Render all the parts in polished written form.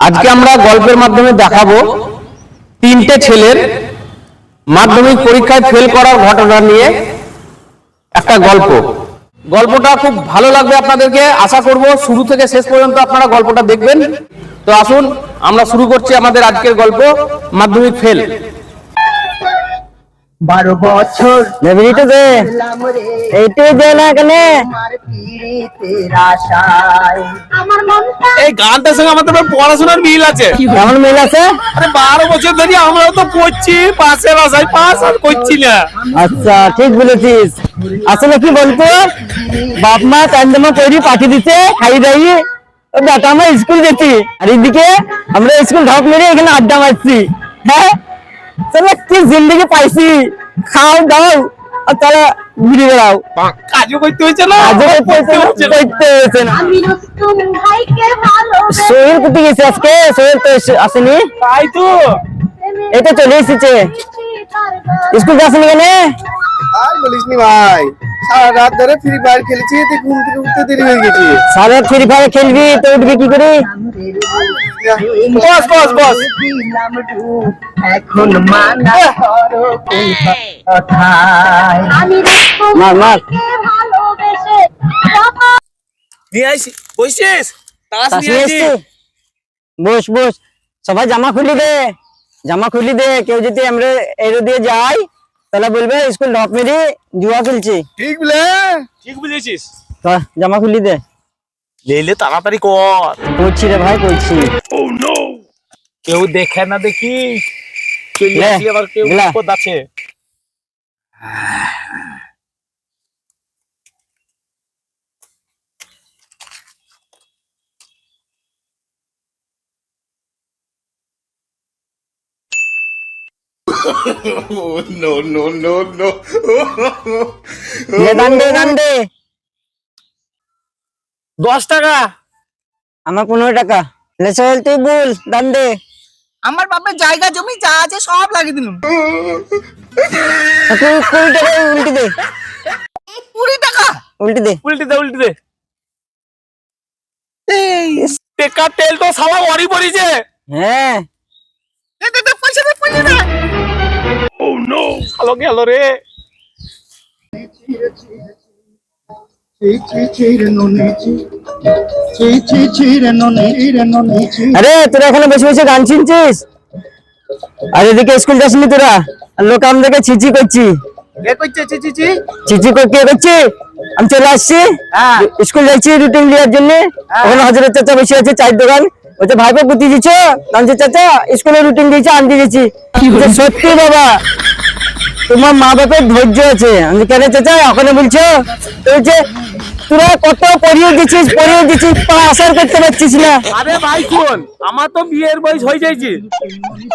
আজকে আমরা গল্পের মাধ্যমে দেখাবো তিনটে ছেলের মাধ্যমিক পরীক্ষায় ফেল করার ঘটনা নিয়ে একটা গল্প। গল্পটা খুব ভালো লাগবে আপনাদেরকে, আশা করব শুরু থেকে শেষ পর্যন্ত আপনারা গল্পটা দেখবেন। তো আসুন আমরা শুরু করছি আমাদের আজকের গল্প, মাধ্যমিক ফেল। 12 বছর নেভিটা দে এইটাই দে না কেন আমার মনটা এই গানটার সঙ্গে আমাদের পড়াশোনার মিল আছে। কেমন মিল আছে? আরে 12 বছর ধরে আমরাও তো পড়ছি, পাশে বাসায় পাস আর করছি না। আচ্ছা ঠিক বলেছিস। আসলে কি বলতো, বাপ মা চান্দমা তৈরি পাঠিয়ে দিতে খাই দাই বেটা আমরা স্কুল যেছি, আর এদিকে আমরা স্কুল ঢপ মেরে এখানে আড্ডা মারছি। হ্যাঁ চলো কি জিন্দগি পাইছি, খাও দাও আর তারা ঘুরে বেড়াও। কাজও করতে হয়েছে না, করতে হয়েছে না। আমি রুস্তুম ভাইকে ভালোবেসে সোহেল কোথায় গেছে আজকে? সোহেল তো আসেনি। তাই তো এই তো চলে এসেছে। স্কুল আসেনি কেন? আর বলিস নি ভাই, সারা রাত ধরে ফ্রি ফায়ার খেলেছি, তুই ঘুম থেকে উঠতে দেরি হয়ে গেছে। সারা ফ্রি ফায়ার খেলবি তো উঠবি কি করে? বস বস বস দিলাম ডুব, এখন মানা করো কোন কথায়। আমি রুস্তুম মার মার ভাইকে ভালোবেসে নিয়ে আইছি। বসছিস? তাস তাস নিয়ে নিয়ে আইছি। এসছি। বস বস, সবাই জামা খুলি দে, জামা খুলি দে। কেউ যদি আমরা এর দিয়ে যাই তাহলে বলবে স্কুল ঢপ মেরে জুয়া খেলছি। ঠিক বলে ঠিক বুঝেছিস? তো জামা খুলি দে। লেলে তাড়াতাড়ি কর। করছি রে ভাই করছি। কেউ দেখে না দেখি চলে লে, আসি, আবার কেউ লে। বিপদ আছে। লে দান দে দান দে। 10 টাকা। আমার 15 টাকা। লে সোহেল তুই বল দান দে। আমার বাপের জায়গা জমি যা আছে সব লাগিয়ে দিলাম। তুই 20 টাকা উল্টে দে, 20 টাকা উল্টে দে। উল্টে দে উল্টে দে। টেকা তেল তো সালা ওরি পড়িছে। হ্যাঁ দে পয়সা দে পয়সা দে। শালো গেল রে। আরে তোরা এখানে বসে বসে গান শুনছিস, আর এদিকে স্কুল যাসনি তোরা? আর লোক আমাদেরকে ছিচি করছি। কে কইছে চিচি? চিচি করে কে করছি? আমি চলে আসছি, হ্যাঁ। স্কুল যাচ্ছি রুটিন দেওয়ার জন্য। ওখানে হাজারের চাচা বসে আছে চায়ের দোকান। ওই যে ভাইপো পুঁতি দিচ্ছ কাঞ্চি চাচা স্কুলের রুটিন দিয়েছে আনতে গেছি। বলছে, সত্যি বাবা তোমার মা বাপের ধৈর্য আছে। আমি কেন চাচা ওখানে বলছো? তো বলছে তোরা কত পড়িয়ে দিচ্ছিস পাস আর করতে পারছিস না। আরে ভাই শোন, আমার তো বিয়ের বয়স হয়ে যাইছে,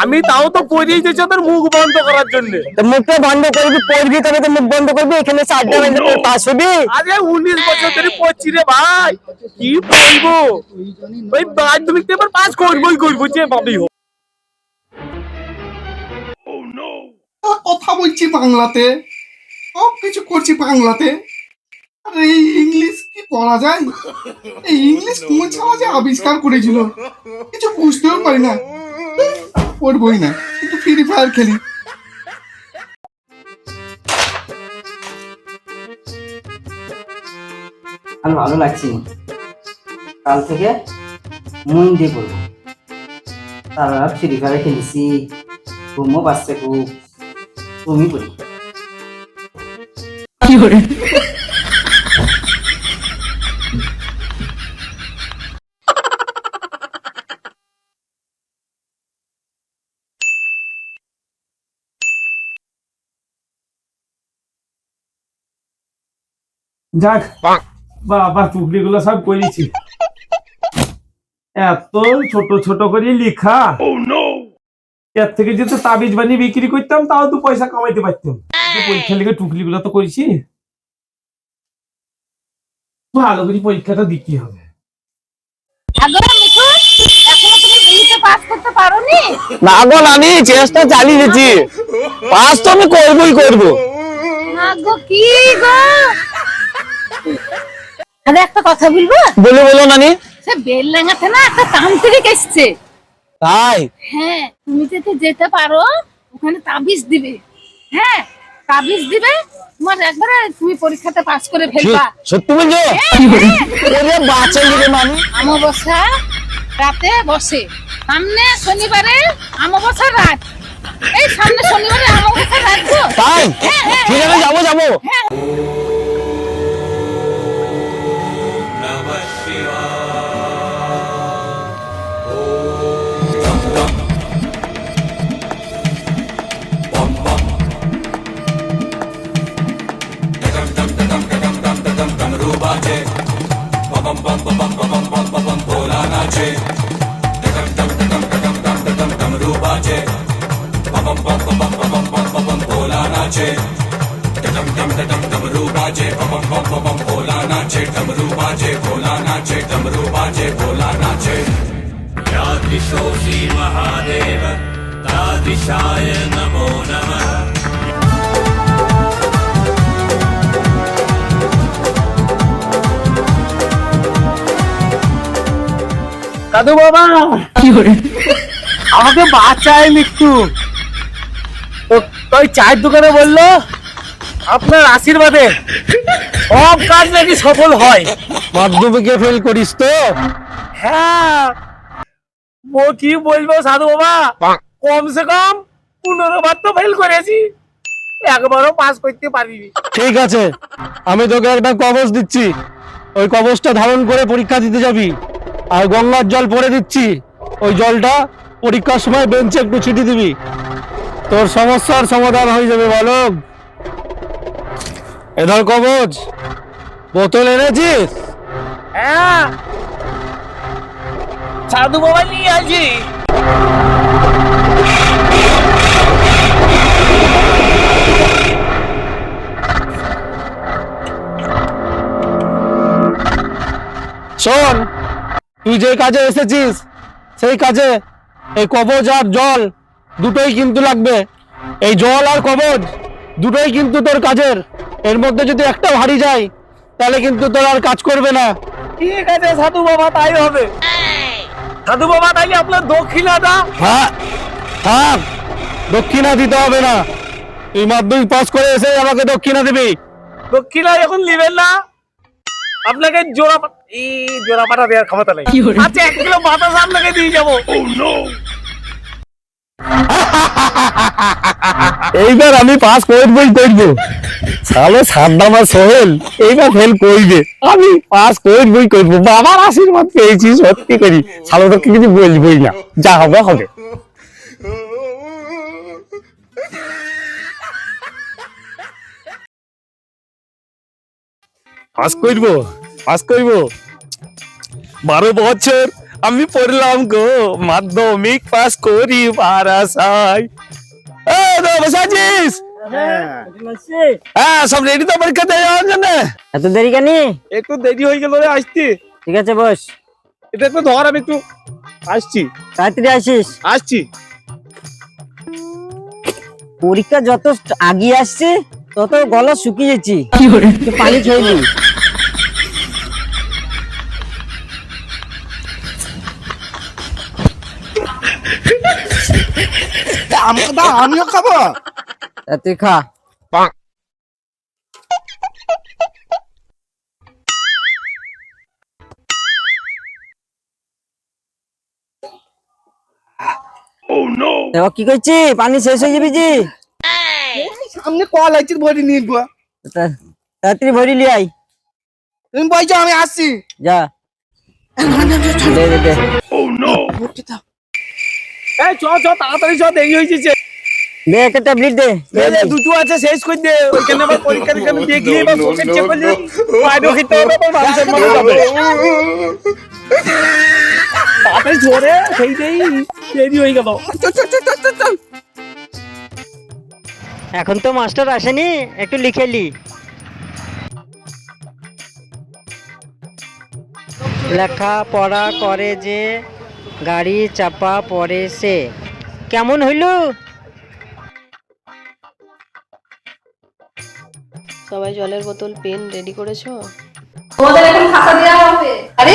আমি তাও তো পড়িয়ে দিয়েছি ওদের মুখ বন্ধ করার জন্য। তো মুখটা বন্ধ করবি, পড়বি তবে তো মুখ বন্ধ করবি। এখানে 4টা বাজে তোর পাস হবি? আরে 19 বছর ধরে পড়ছি রে ভাই, কি বলবো। ওই মাধ্যমিক এবার পাস করবো যে ভাবি হোক। কথা বলছি বাংলাতে, সব কিছু করছি বাংলাতে, আর এই ইংলিশ কি পড়া যায়? এই ইংলিশ কোন ছাড়া যে আবিষ্কার করেছিল কিছু বুঝতেও পারি না। পড়বই না, একটু ফ্রি ফায়ার খেলি। আর ভালো লাগছে না, কাল থেকে মন দিয়ে পড়বো। সারা রাত ফ্রি ফায়ার খেলেছি, ঘুমও পাচ্ছে খুব। তুমি পড়ি যাক বাবা, টুকলি গুলো সব করেছি। এত ছোট ছোট করে লিখা, এর থেকে যদি তাবিজ বানিয়ে বিক্রি করতাম তাও তো পয়সা কামাইতে পারতাম। পরীক্ষা লিখে টুকলি গুলো তো করেছি, ভালো করে পরীক্ষাটা দিতে হবে। আগরা মিঠু এখনো তুমি বিইতে পাস করতে পারোনি? না গো নানি, চেষ্টা চালিয়ে দিচ্ছি। পাস তো আমি করবই করবো। না গো কি গো, আরে একটা কথা বলবো? বলো বলো নানি। সে বেলডাঙ্গাতে না একটা তান্ত্রিক এসছে, তাই হ্যাঁ, তুমি যদি যেতে পারো ওখানে তাবিজ দিবে। হ্যাঁ, তাবিজ দিবে, তোমার একবারে তুমি পরীক্ষাতে পাস করে ফেলবা। সত্যি বলছো? ওরে বাঁচাই রে মানে অমাবস্যা রাতে বসে, সামনে শনিবারে অমাবস্যা রাত, এই সামনে শনিবারে অমাবস্যা রাত গো। তাই হ্যাঁ, হ্যাঁ, ঠিক আছে, যাবো যাবো। यादृशोऽसि महादेव तादृशाय नमो नमः। দাদু বাবা আমাকে বাঁচায় মৃত্যু। ওই চায়ের দোকানে বললো আপনার আশীর্বাদে সব কাজ নাকি সফল হয়। মাধ্যমিকে ফেল করিস তো? হ্যাঁ, ও কি বলবো সাধু বাবা, কমসে কম 15 বার তো ফেল করেছি, একবারও পাস করতে পারিনি। ঠিক আছে, আমি তোকে একটা কবচ দিচ্ছি, ওই কবচটা ধারণ করে পরীক্ষা দিতে যাবি। আর গঙ্গার জল পরে দিচ্ছি, ওই জলটা পরীক্ষার সময় বেঞ্চে একটু ছিটি দিবি, তোর সমস্যার সমাধান হয়ে যাবে। বলো, এধর কবচ, বোতল এনেছিস? হ্যাঁ, সাধু বাবা নিয়ে আছি। শোন, তুই যে কাজে এসেছিস সেই কাজে এই কবচ আর জল দুটোই কিন্তু লাগবে। এই জল আর কবচ দুটোই কিন্তু তোর কাজের, এর মধ্যে যদি একটা হারিয়ে যায় তাহলে কিন্তু তোর আর কাজ করবে না। ঠিক আছে সাধু বাবা, তাই হবে। সাধু বাবা, তাই আপনার দক্ষিণাটা। হ্যাঁ হ্যাঁ, দক্ষিণা দিতে হবে না, তুই মাধ্যমিক পাস করে এসে আমাকে দক্ষিণা দিবি। দক্ষিণা এখন নেবেন না, আপনাকে জোড়া পাটা দেওয়ার ক্ষমতা নেই। আচ্ছা, 1 কিলো বাতাস আপনাকে দিয়ে যাবো। এইবার আমি পাস করবই করবো, সালে সাদ্দাম আর সোহেল এইবার ফেল করবে, আমি পাস করবই করবো। বাবার আশীর্বাদ পেয়েছি, সত্যি করি, সালোটাকে কিছু বলবই না, যা হবে হবে। পাস করবো, পাস করবো। 12 বছর আমি পড়লাম গো, মাধ্যমিক পাস করি আশায়। বসাছিস? হ্যাঁ, সব রেডি তো পরীক্ষা দিয়ে যাওয়ার জন্য? এত দেরি কেন? একটু দেরি হয়ে গেল রে আসতে। ঠিক আছে বস, এটা একটু ধর, আমি একটু আসছি। তাড়াতাড়ি আসিস। আসছি। পরীক্ষা যত আগে আসছে তত গলা শুকিয়ে যাচ্ছি, পানি খেয়ে নি। আমিও খাবো। তুই খা। কি করছি? পানি শেষ হয়ে যাবে যে। সামনে কল আছে, ভরি নিয়ে গো। তাড়াতাড়ি ভরি লিয়ে আই। তুমি বলছো, আমি আসছি। যা দে দে দে। এই চ চ, তাড়াতাড়ি চ, দেরি হয়ে যাচ্ছে। দে একটা ট্যাবলেট দে। দুটো আছে, শেষ করে দে। ওইখানে আবার পরীক্ষা দিখানে দেখলি বা চোখে চেক করলে পায়দো খেতে হবে, আবার মানুষের মনে যাবে। তাড়াতাড়ি ঝরে, সেই দেরি হয়ে গেল। এখন তো মাস্টার আসেনি, একটু লিখে লি। লেখা পড়া করে যে, গাড়ি চাপা পড়ে সে। কেমন হইল? সবাই জলের বোতল, পেন রেডি করেছো? তোমাদের এখন খাতা দেওয়া হবে। আরে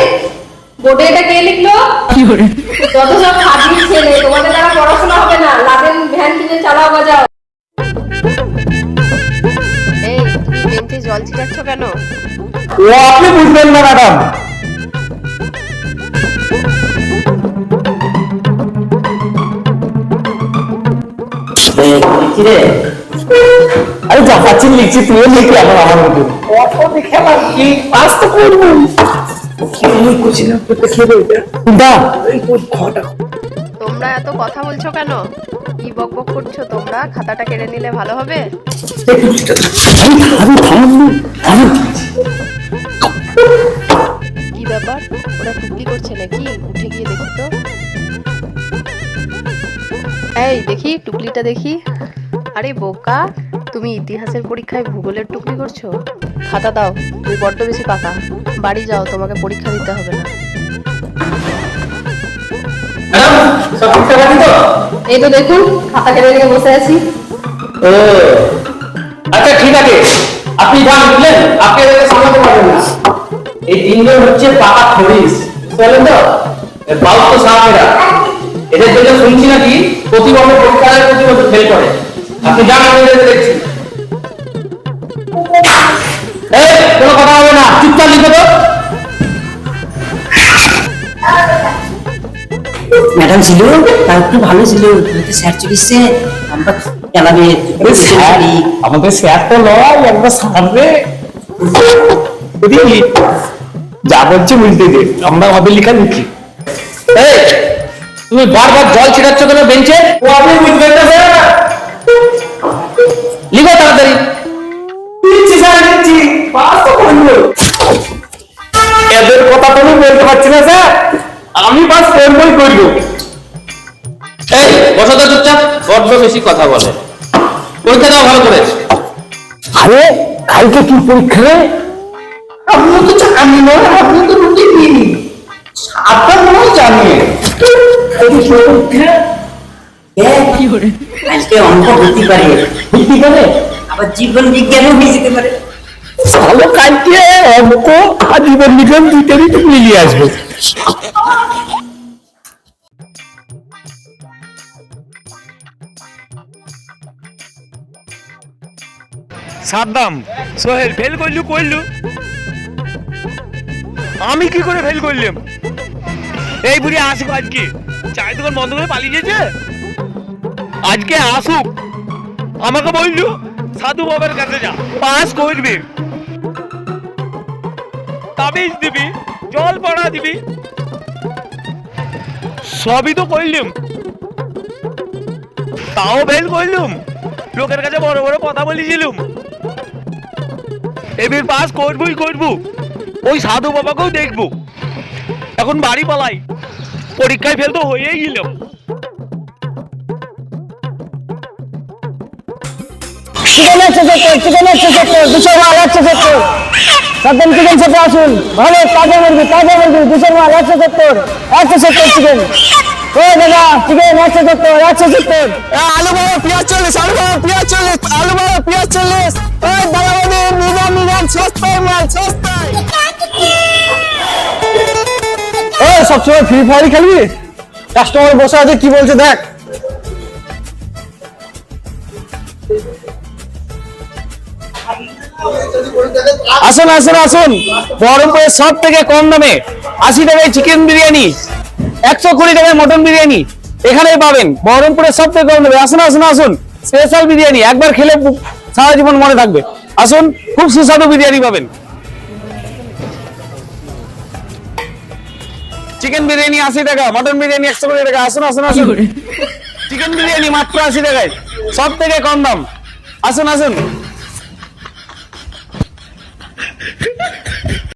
বোর্ডে এটা কে লিখলো? যত সব খাদির ছেলে, তোমাদের দ্বারা পড়াশোনা হবে না, লাদেন ভ্যান কিনে চালাও বাজাও। এই তুমি বেঞ্চে জল ছিটাচ্ছ কেন? ও আপনি বুঝবেন না ম্যাডাম। আরে যা পাচ্ছি লিখছি, তুইও লিখি এখন আমার মতো। খেলাম কি পাস তো করবো। তোমরা এত কথা বলছো কেন? কি বকবক করছো তোমরা? খাতাটা কেড়ে নিলে ভালো হবে। কি ব্যাপার, ওরা টুকলি করছে নাকি? উঠে গিয়ে দেখি তো। এই দেখি টুকলিটা দেখি। আরে বোকা, তুমি ইতিহাসের পরীক্ষায় ভূগোলের টুকলি করছো? খাতা দাও, তুমি বড্ড বেশি পাকা। বাড়ি যাও, তোমাকে পরীক্ষা দিতে হবে না। ম্যাডাম সব ঠিকঠাক আছে তো? এই তো দেখুন, খাতা কেড়ে নিয়ে বসে আছি। ও আচ্ছা ঠিক আছে, আপনি যা লিখলেন আপনি এটাকে সামলাতে পারবেন না। এই তিনজন হচ্ছে পাকা খরিস, বুঝতে পারলেন তো? বাউল তো সাহেবেরা, এদের জন্য শুনছি নাকি প্রতি বছর পরীক্ষায় প্রতি বছর ফেল করে। আপনি যান, আমি এদের দেখছি। এই কোনো কথা হবে না, চুপচাপ লিখো তো। ম্যাডাম ছিল তার একটু ভালো ছিল, স্যার চলিছে আমরা চালাবে। আমাদের স্যার তো নয়, একবার সামনে যা বলছে বুঝতে দে, আমরা আমাদের লেখা লিখি। এই তুমি বারবার জল ছিটাচ্ছ কেন বেঞ্চে? ও আপনি বুঝবেন না স্যার, লিখো তাড়াতাড়ি। লিখছি স্যার, লিখছি, পাস তো করবো। এদের কথা তো আমি বলতে পারছি না স্যার, আমি পাস করবই করবো। এই বসো তো চুপচাপ, বড্ড বেশি কথা বলে। পরীক্ষা দাও ভালো করে। আরে কালকে কি পরীক্ষা রে? আপনি তো জানি না, আপনি তো রুটিন নিন, আপনার মনে হয় জানেন। আজকে অঙ্ক হতে পারে, কি করে? আবার জীবন বিজ্ঞানও হয়ে যেতে পারে। ভালো, কালকে অঙ্ক আর জীবন বিজ্ঞান দুইটারই তো মিলিয়ে আসবে। সাদ্দাম সোহেল ফেল করলু। আমি কি করে ফেল করলাম? এই বুড়ি আসুক আজকে, চায়ের দোকান বন্ধ করে পালিয়ে গেছে। আজকে আসুক, আমাকে বললু সাধু বাবার কাছে যা, পাস করবে, তাবিজ দিবি, জল পড়া দিবি, সবই তো করলাম, তাও ফেল করলুম। লোকের কাছে বড় বড় কথা বলেছিলুম, এবার পাস করবই করবো। ওই সাধু বাবাকেও দেখবো। এখন বাড়ি পালাই, পরীক্ষায় ফেল তো হয়েই গেলাম। চিকেন 170, 200 মাল 170, সাদ্দাম চিকেন সেটা আসুন, ভালো তাজা মুরগি 200 মাল 170 চিকেন। ও দাদা চিকেন 170। আলু বড় পেঁয়াজ 40, আলু বড় পেঁয়াজ 40। ওই দাদা নিলাম সস্তায় মাল, সস্তায়। ও সবসময় ফ্রি ফায়ার খেলবি? কাস্টমার বসে আছে, কি বলছে দেখ। আসুন, বহরমপুরের সব থেকে কম দামে 80 টাকায় চিকেন বিরিয়ানি, 120 টাকায় মটন বিরিয়ানি এখানেই পাবেন। বহরমপুরের সব থেকে কম দামে আসুন। স্পেশাল বিরিয়ানি, একবার খেলে সারা জীবন মনে থাকবে। আসুন, খুব সুস্বাদু বিরিয়ানি পাবেন। চিকেন বিরিয়ানি 80 টাকা, মটন বিরিয়ানি 120 টাকা। আসুন। চিকেন বিরিয়ানি মাত্র 80 টাকায়, সব থেকে কম দাম। আসুন।